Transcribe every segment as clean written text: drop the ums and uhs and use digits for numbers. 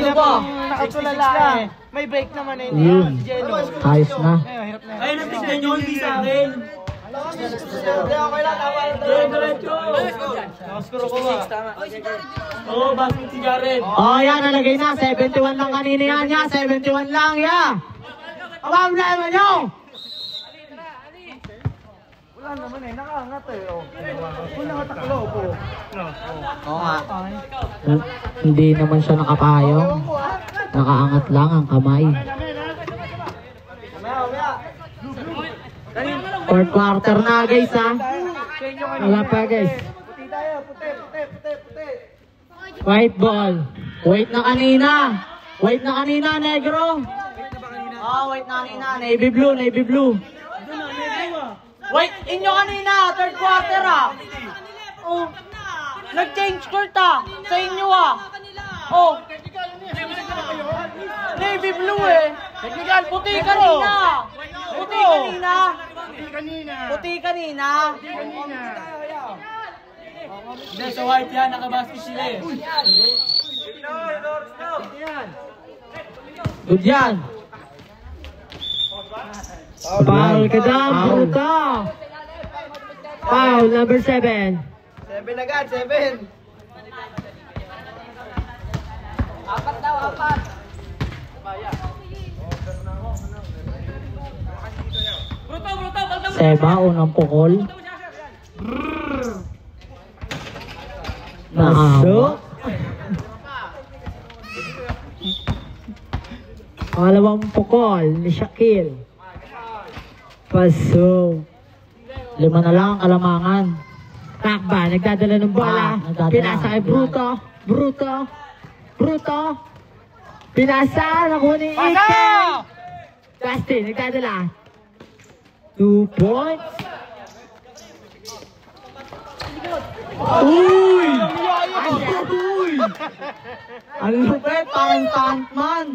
Ano ba? Nakatulala eh. May break naman eh. Yun. Ayos na. Ayun, natignan nyo, hindi sa akin. Okay lang, tama lang. Diretso. Nakaskuro ko ba? Oo, basket si Jared. Oh, yan, nalagay na. 71 lang kanina yan, ya. 71 lang, ya. Ang problema nyo! Wala naman eh, nakaangat eh. Kung nakataklo po. Oo nga. Hindi naman siya nakapayong. Nakaangat lang ang kamay. Fourth quarter na guys ha. Wala pa guys. Puti tayo, puti. White ball. Wait na kanina. Wait na kanina, negro. Wait na kanina. Navy blue. Wait, inyo kanina, third quarter ah. Oh, nag-change court ah. Sa inyo ah. Oh. Navy blue eh. Technical, puti kanina. Puti kanina. Hindi, sa white yan, nakabasket sila eh. Good yan. Foul ka dam, bruta. Foul, number 7. 7 agad, 7. Apat daw. Seba, unang pukol. Pasok. Pangalawang pukol ni Shaquille. Pasok. 5 na lang ang kalamangan. Takba, nagdadala ng bola. Pinasa kay Bruto. Pinasa, nakuha ni Ike. Justin, nagdadala. 2 points. Uy! Ang lupit, parang stuntman.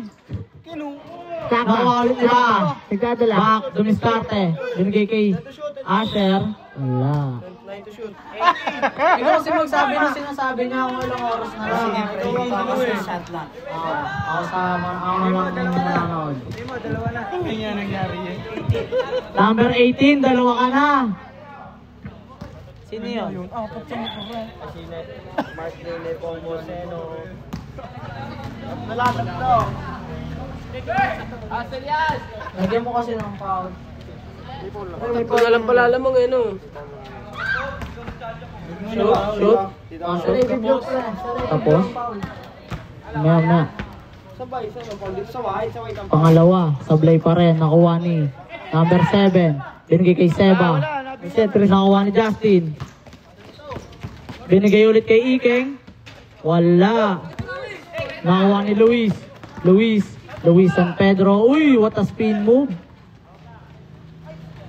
Nakawalot nila. Nagdadala. Back, dumiskarte. Binigay kay Asher. Wala. Ikaw kasi magsabi na sinasabi niya kung ilang oras na lang. Ako sa shot lang. Ako sa mga nanonood. Hindi mo, dalawa na. Hindi nga nangyari eh. Number 18, dalawa ka na. Sino yun? Mark Dele, Pomoseno. Nalatag to. Aselias! Lagyan mo kasi ng foul. May pangalan pala lamang eh no. Shoot? Tapos? Maya. Sabay, saway Pangalawa, sablay pa rin. Nakuha ni number 7. Binigay kay Seba. Nakuha ni Justin. Binigay ulit kay Ikeng. Wala. Nakuha ni Luis San Pedro. Uy, what a spin move.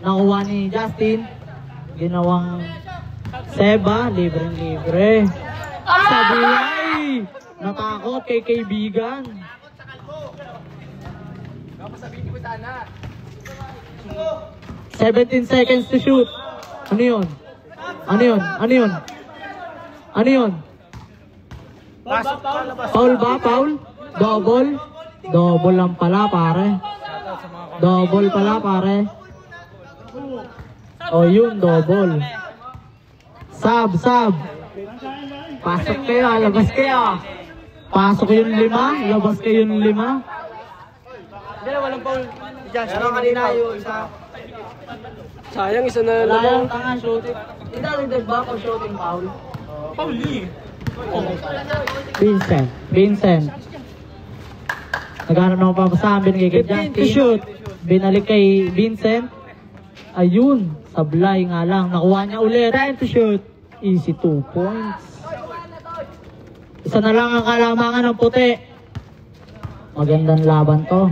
Nakuha ni Justin. Ginawang Seba. Libre. Sablay. Natakot kay kaibigan. 17 seconds to shoot. Ano yun? Foul ba? Foul? Double lang pala pare. O yun, double. Sub. Pasok kayo, labas kayo. Pasok yung 5, labas kayo yung 5. Hindi, walang foul. Pero kanina yung isa. Sayang, isa na lang. Sayang, tanga, shooting. Idalagdag ba o shooting foul? Pauli. Vincent. Nagano naman papasahan, binigay kay Justin. Binalik kay Vincent. Ayun, sablay nga lang. Nakuha niya ulit. Time to shoot. Easy 2 points. Isa na lang ang kalamangan ng puti. Magandang laban to.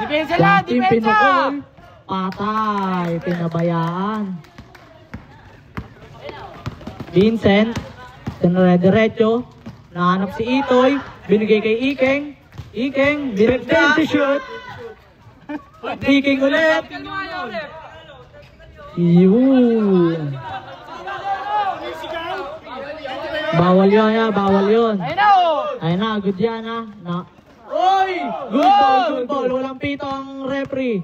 Depensa lang, depensa! Patay, pinabayaan. Vincent, diretso. Nahanap si Itoy. Binigay kay Ikeng, binigay to shoot. Ikeng ulit. Yun. Bawal yun. Ayun na, good yan ha. Good ball. Walang pito ang referee.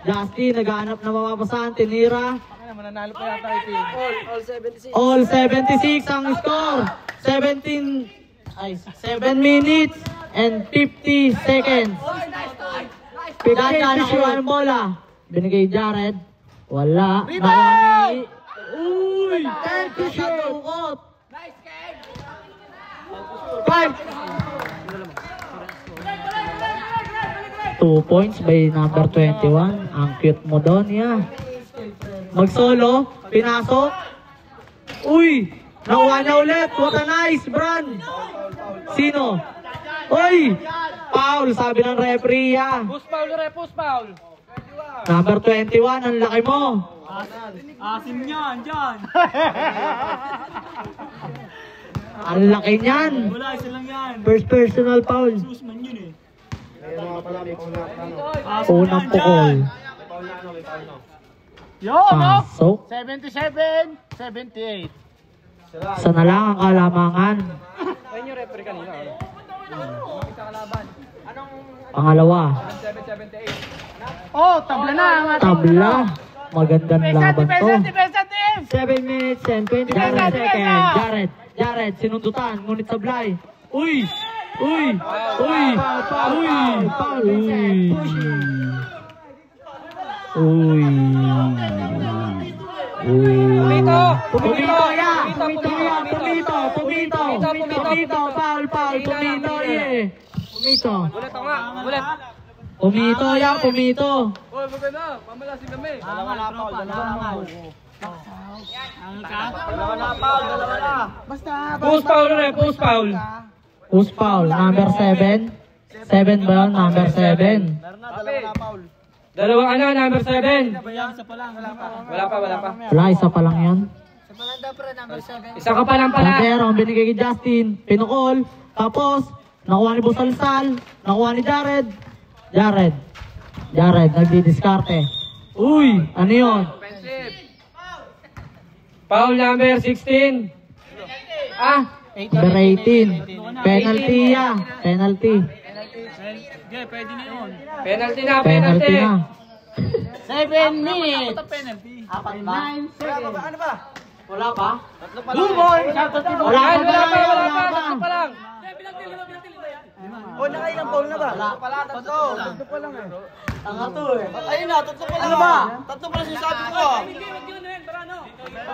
Justin, naghahanap na mapapasahan. Tinira. Mananalo pa yata ito. All 76 ang score. 7 minutes and 50 seconds. Dahan nakuha ang bola. Binigay Jared. Wala. Nakami. Uy! 10 to shoot. 5. 2 points by number 21. Ang cute mo doon, yeah. Mag-solo. Pinasok. Uy! Nakuha niya ulit. What a nice run. Sino? Uy! Foul, sabi ng referee, yeah. Push foul. Number 21, ang laki mo. Asim niyan, dyan. Ang laki niyan. Wala, isa lang yan. First personal foul. Usman yun eh. Unang pukol. Pasok. 77, 78. Sana lang ang kalamangan. Ayun yung referee kanina. Pangalawa. 7, 78. Oh, tabla na. Tabla. Magandang laban to. Defensa team! 7 minutes and 20 seconds. Jared, sinundutan. Ngunit sablay. Uy! Pumito, yeah! Pumito, foul, pumito, yeah! Pumito, yeah, pumito. Oy, maganda. Mamalasin kami. Dalawa na foul. Basta. Who's foul? Number 7. 7 ba yun? Number 7. Dalawa ka na, number 7. Isa pa lang. Wala pa. Wala, isa pa lang yan. Isa ka pa lang pala. Pero ang binigay kay Justin, pinukol. Tapos, nakuha ni Busalsal. Nakuha ni Jared. Jared, nagdidiskarte. Uy, ano yun? Foul number 16. Number 18. Penalty yan. Penalty. Okay, pwede na yun. Penalty na. 7 minutes. Penalty. 9 seconds. Ano ba? Wala pa? Tatlo pa lang. Wala pa lang. O, nakailang foul na ba? Tatlo pa lang eh. Tanga to eh. Ayun na, tatlo pa lang. Ano ba? Tatlo pa lang sinasabi ko.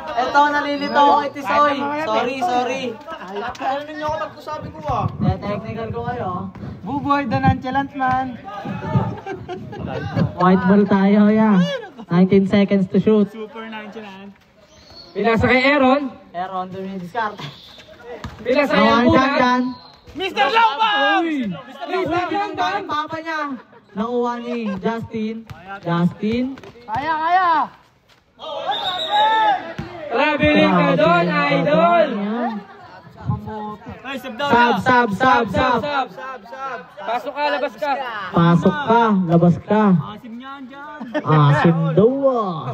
Eto, nalilito ako kay Tisoy. Sorry. Ano ninyo ako tatlo sabi ko ah. Technical ko kayo. Buboy, the nonchalant man. White ball tayo, yeah. 19 seconds to shoot. Super nonchalant. Pinasa kay Aaron. Aaron, dumidiskarte. Pinasa kay Nakuha ni Ambunan. Jan. Mr. Longbox! Mr. Longbox! Papa niya. Nakuha ni Justin. Kaya! Traveling ka doon, idol. Ay, sub daw na. Sub. Pasok ka, labas ka. Pasok ka, labas ka. Asim niyan dyan. Asim daw ah.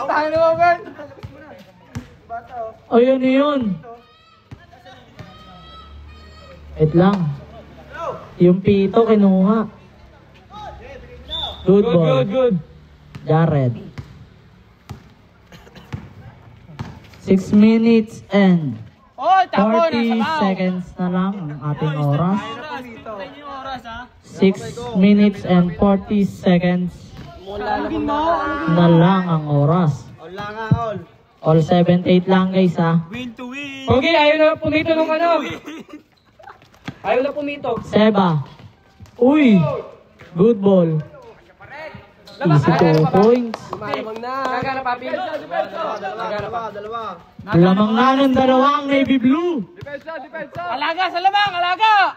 Tayo mo, Ben. Ayun yun. Wait lang. Yung pito kinuha. Good ball. Good. Jared. 6 minutes and Oy, tapo na 40 sabaw. seconds na lang ang ating oras. Tayo yung oras ha. 6 minutes and 40 seconds na lang ang oras. All 7-8 lang guys ha. Win to win. Okay, ayaw na pumito nung ano. Ayaw na pumito. Seba. Uy! Good ball. Easy 2 points. Malamang na. Nagana papi. Lamang na ng dalawang navy blue. Alaga sa lamang, alaga.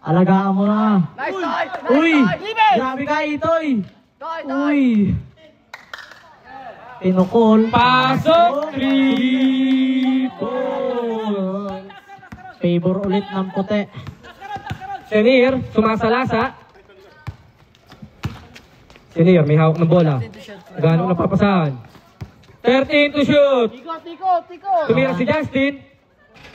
Alagaan mo na. Nice. Uy! Grabe ka Itoy. Uy! Pinukol. Pasok. 3 points. Favor ulit ng puti. Senir, sumasalasa. Senir, may hawak ng bola. Gano'ng napapasahan. 13 to shoot. Tiko. Tumira si Justin.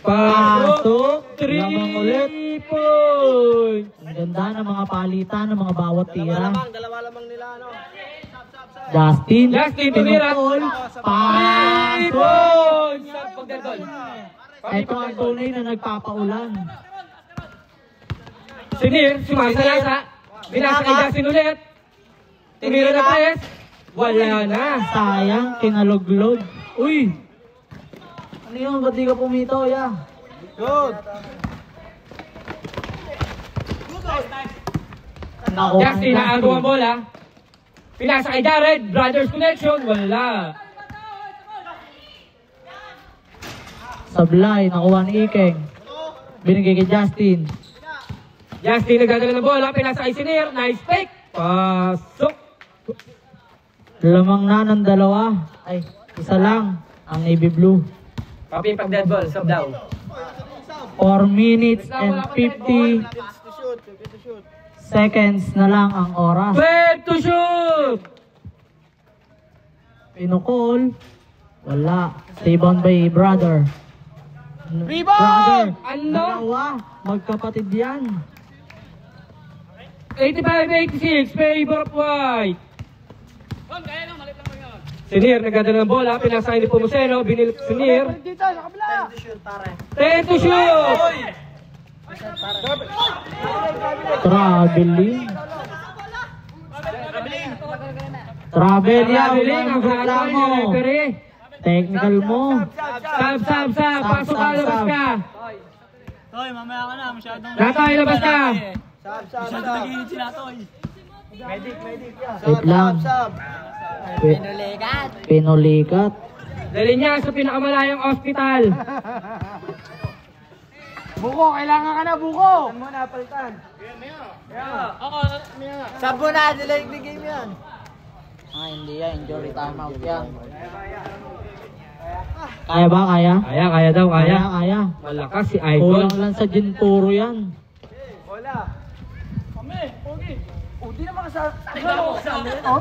Pasok. 3 Lamang ulit. points. Ang ganda ng mga palitan ng mga bawat tira. Dalawa lamang nila, ano? Justin. Justin, tumira. Pinukol. 3 Pasok. points. Sa pagdadol. Ito ang tunay na nagpapaulan. Sinir, sumasalasa. Binasa kay Justin ulit. Tumira na press. Wala na. Sayang, kinaluglog. Uy! Ano yun? Ba't di ka pumito, ya? Good. Nakuha Justin, naago ang bola. Pinasa kay Jared. Brothers connection. Wala. Sablay, nakuha ni Ikeng. Binigay kay Justin. Justin nagdadala ng bola. Pinasa kay Sinir. Nice fake. Pasok. Lamang na ng dalawa. Ay, isa lang. Ang Navy Blue. Papi pag dead ball. Sub down. 4 minutes and 50 seconds na lang ang oras. Web to shoot. Pinukol. Wala. Rebound by brother. Rebound! Brother. Ano? Dalawa. Magkapatid yan. 85-86. Favor of white. Sinir nagdadala ng bola. Pinasa kay Nepomuceno. Binilip Sinir. Dito, sa kabila. 10 to shoot. Traveling. Travel yan. Traveling. Ang Huwag halaman mo. ni referee. Technical mo. Sab. Pasok ka. Labas ka. Hoy, mamaya ka na. Masyadong... Natoy, labas ka. Sab. Nag-iinit si Natoy. Medic yan. Wait lang. Pinulikat. Dali niya sa pinakamalayang ospital. Buko, kailangan ka na, Buko! Saan mo na, palitan? Sab mo na, delay the game yan. Hindi yan. Injury timeout yan. Kaya ba? Kaya? Kaya daw, kaya. Kaya. Malakas si Idol. Kulang lang sa Ginturo yan. Wala. Kami, Pogi. Di naman kasama.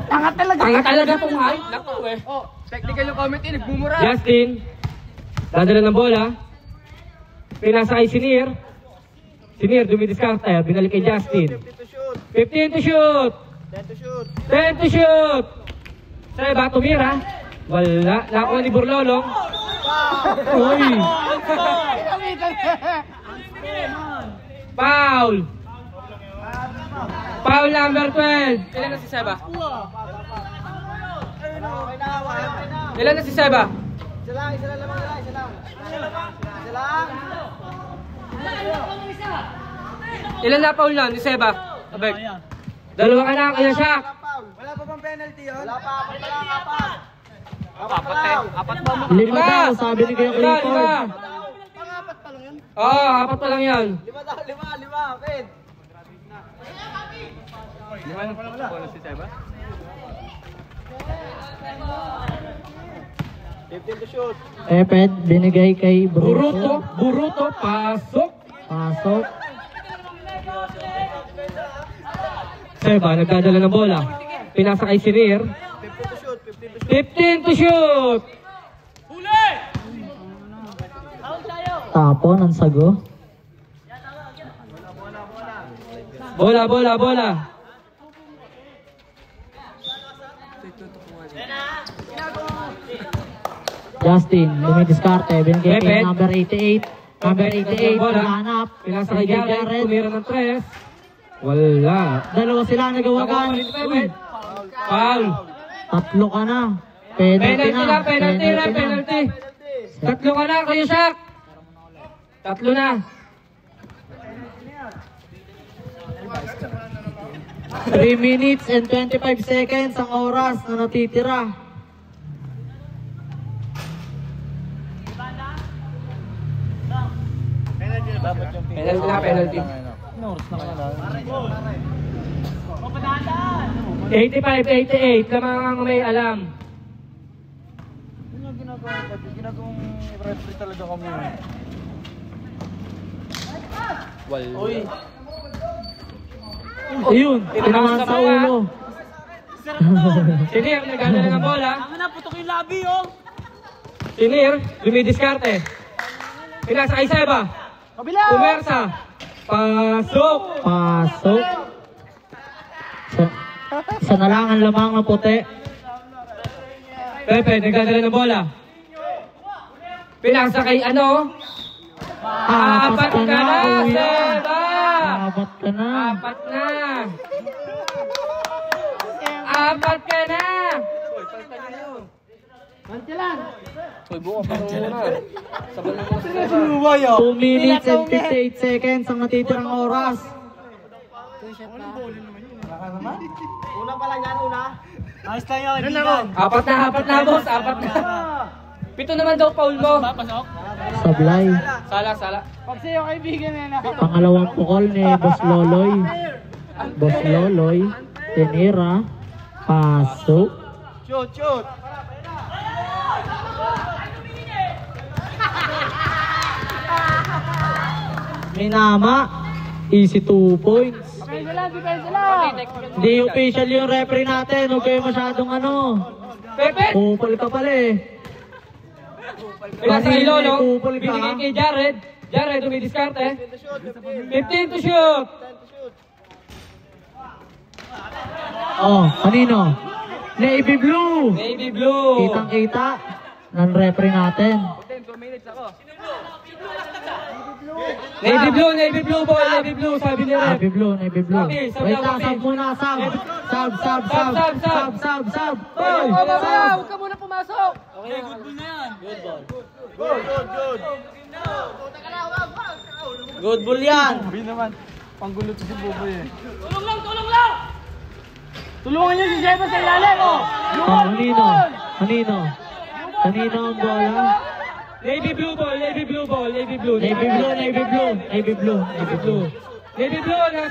Tanga talaga. Tanga talaga itong height. Naku eh. Technical yung comment in, nagmumura. Justin. Dadala ng bola. Pinasa kay Sinir. Sinir, dumidiskarte. Binalik kay Justin. 15 to shoot. 10 to shoot. Seba, tumira. Wala. Nakuha ni Burlolong. Uy. Foul. Foul number 12. Ilan na si Seba? Ilan na si Seba? Isa lang lamang nila, isa lang. Ilan na foul na ni Seba? Abek. Dalawa ka na, kaya siya. Wala pa bang penalty yun? Wala pa, apat pa. Lima daw, sabi ni Kuya Clifford. Pangapat pa lang yun? Oo, apat pa lang yan. Lima, Ped. Lima na pala wala si Seba? 15 to shoot. Eped, binigay kay Bruto. Buruto, pasok. Pasok. Seba, nagdadala ng bola. Pinasa kay Sinir. 15 to shoot. Tapon ang sago. Bola. Justin, dumidiskarte. Binigay kay Eped. number 88. Number 88, Bola. naghanap. Pinasa kay Jared. Tumira ng 3. Wala. Dalawa sila nagawagan. Uy, Foul. tatlo ka na. Penalty na. Penalty. Tatlo ka na, kayo Shaq. Tatlo na. 3 minutes and 25 seconds ang oras na natitira. Penalty. 85-88, lamang ang may alam. Ginagawang referee talaga kami. Uy. Ayun, tinamaan sa ulo. Sinir, nagdadala ng bola. Ang na, putok yung labi, oh! Sinir, dumidiskarte. Pinasa kay Seba. Kabila! Pumersa. Pasok. Pasok. Isa na lang ang lamang ng puti. Pepe, nagdadala ng bola. Pinasa kay ano? Apat ka na, Seba! Apat ka na. Apat na. Apat ka na. Uy, buka pa muna. 2 minutes and 58 seconds ang natitirang oras. Una pa lang yan, una. Ayos lang yan, kaibigan. Apat na, boss. Apat na. Pito naman daw, Paul mo. Sablay. Sala. Pag sa'yo, kaibigan yan. Pangalawang pukol ni Boss Loloy. Boss Loloy. Tinira. Pasok. Shoot. Minama. Easy 2 points. Depensa lang. Hindi official yung referee natin. Huwag kayo masyadong ano. Pepe. Kupal ka pala eh. Pinasa kay Lolo. Kupal ka. Binigay kay Jared. Jared, dumidiskarte. 15 to shoot. Oh, kanino? Navy Blue. Navy Blue. Kitang-kita ng referee natin. Navy Blue ball, Navy Blue, sabi ni Rep. Navy Blue. Sabi, Wait lang, sabi. sab muna, sab. Sab. Oy, Huwag ka muna pumasok. Okay, good ball na yan. Good ball yan. Sabi naman, panggulo to si Buboy eh. Tulong lang! Tulungan niyo si Seba sa ilalim, oh! Kanino ang bola? Navy Blue ball, Navy Blue ball, Navy Blue. Navy Blue.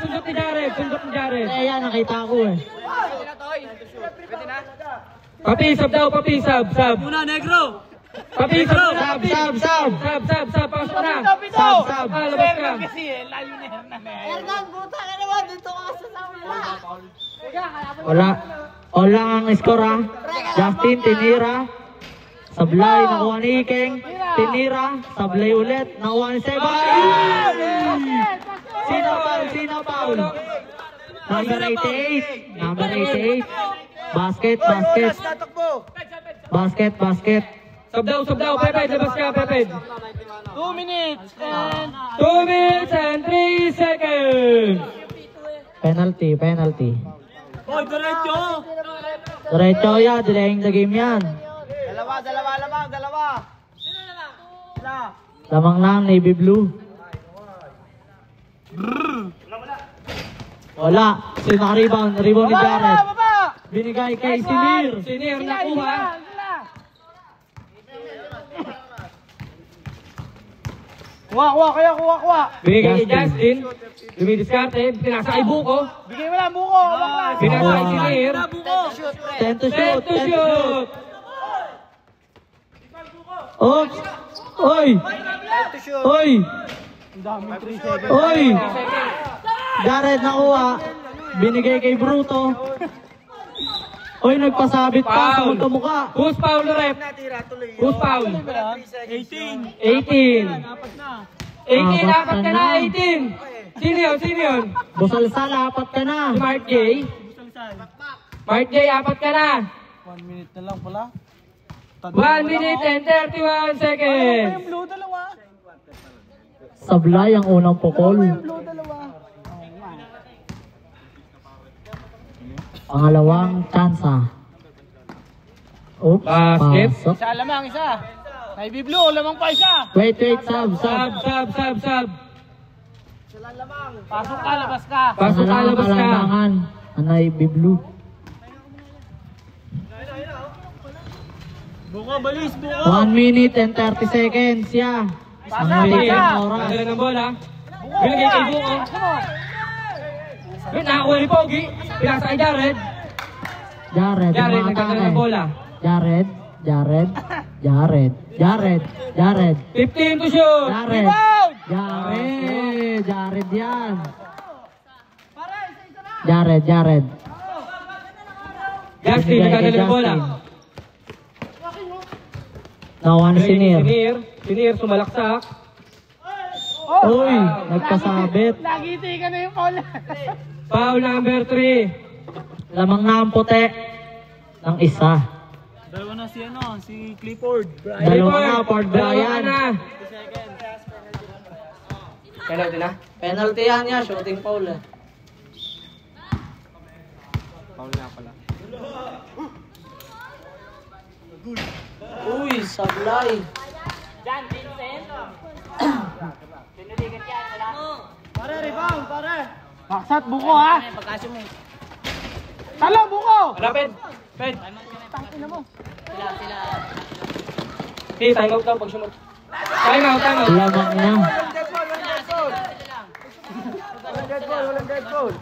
Sundot ni Jared. Eh, yan, nakita ko eh. Papisab daw, papisab. Muna, negro! Papisab. Sab. Pasok na. Sab. Labas ka. Kasi eh, layo na Hernan eh. Hernan, buta ka naman. Dito ka sa samula. Wala ang score ha. Justin, tinira. Sablay, nakuha ni Ikeng. Tinira. Sablay ulit. Nakuha ni Seba. Sino foul? Number 88. Basket. Sab daw, Pepe. Labas ka, Pepe. 2 minutes and... 2 minutes and 3 seconds. Penalty. Hoy, diretso! Diretso yan. Delaying the game yan. Dalawa. Lamang lang, Navy Blue. Wala. Sino naka-rebound? Rebound ni Jared. Binigay kay Sinir. Sinir nakuha. Kuha. Binigay kay Justin. Dumidiskarte. Pinasa kay Buko. Bigay mo lang, buko. Pinasa kay Sinir. 10 to Set to shoot. shoot. Oy! Jared nakuha. Binigay kay Bruto. Oy, nagpasabit pa sa Foul. magkamukha. Who's foul, Rep? Who's foul? 18. 18. Apat na. 18, apat ka na, 18. Sino yun? Busal-sal, apat ka na. Si Mark J. Mark J, apat ka na. 1 minute na lang pala. 1 minute and 31 seconds. Blue, dalawa. Sablay ang unang pukol. Blue, dalawa. Pangalawang tsansa. Oops. Basket. Pasok. Isa lamang, isa. Navy Blue, lamang pa isa. Wait, sub. Sub. Pasok ka, labas ka. Pasok ka, labas ka. Kalamangan. Anay, Blue. Buka, balis, buka. 1 minute and 30 seconds, yeah. Ang Sige, huli ng oras. tanggalan ng bola. Binigay kay Buko. Nakakuha ni Pogi. Pinasa kay Jared. Jared, Jared, umatake. nagkakaroon ng bola. Jared. 15 to shoot. Jared yan. Jared. Justin, nagkakaroon ng bola. Nakuha ni Sinir. Sinir, sumalaksak. Uy, nagkasabit. Nagiti ka na yung foul. Foul number 3. Lamang na ang puti ng isa. Dalawa na si Clifford. Dalawa na, Fort Bryan. Penalty na? Penalty yan niya, shooting foul eh. Foul na pala. Uy, sablay. Jan, Vincent. Pinuligat yan, wala. Pare, rebound, pare. Maksat, buko ha. Pagkasyo mo. Talo, buko. Wala, Ped. Ped. Tangina mo. Hey, time out daw pag sumot. Time out. Lamang na. Walang dead ball.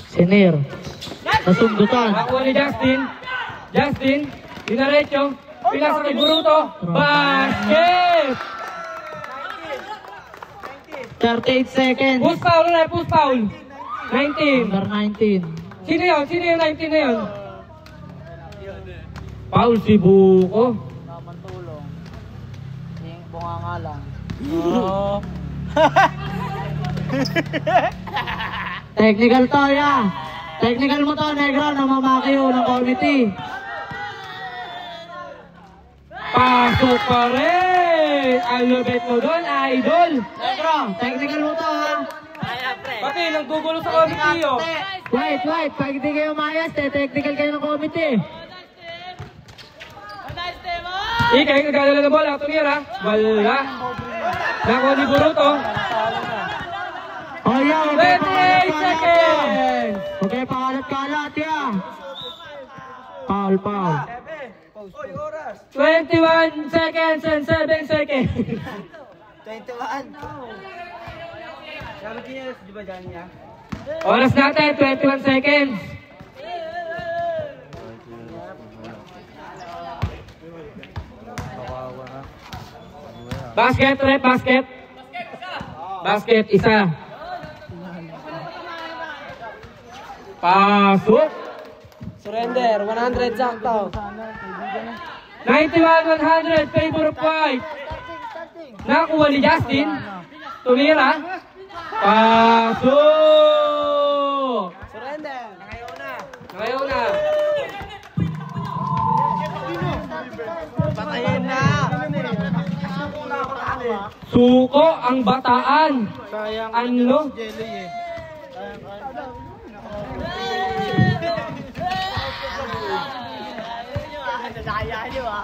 Sinir. Nasundutan. Nakuha ni Justin. Justin. Dinaretso. Pinasa kay Buruto. Basket! 38 seconds. Push foul na, push foul. 19. Number 19. Sino yun? Sino yung 19 na yun? Foul si Buko. Naman tulong. Yung bunga nga lang. Technical to, ya. Technical mo to, Negro, na mamakiyo ng committee. Pasok pa rin! Ang lupit mo doon, idol! Negro, technical mo to, ha. Pati, naggugulo sa committee, oh. Wait. Pag hindi kayo mayas, technical kayo ng committee. Kayo nagdadala ng bola, tumira. Wala. Nakuha ni Buruto. Oh, yeah. 28 seconds! Okay, pakalat-kalat, ya. Foul. 21 seconds and 7 seconds. 21. Sabi niya, di ba dyan niya? Oras natin, 21 seconds. Basket, rep, basket. Basket, isa. Pasok. Surrender, 100 sakto. 91-100, favor of white. Nakuha ni Justin. Tumira. Pasok. Surrender. Ngayon na. Patayin na. Suko ang bataan. Sayang. Ano? Jelly eh. Sayang nyo ah.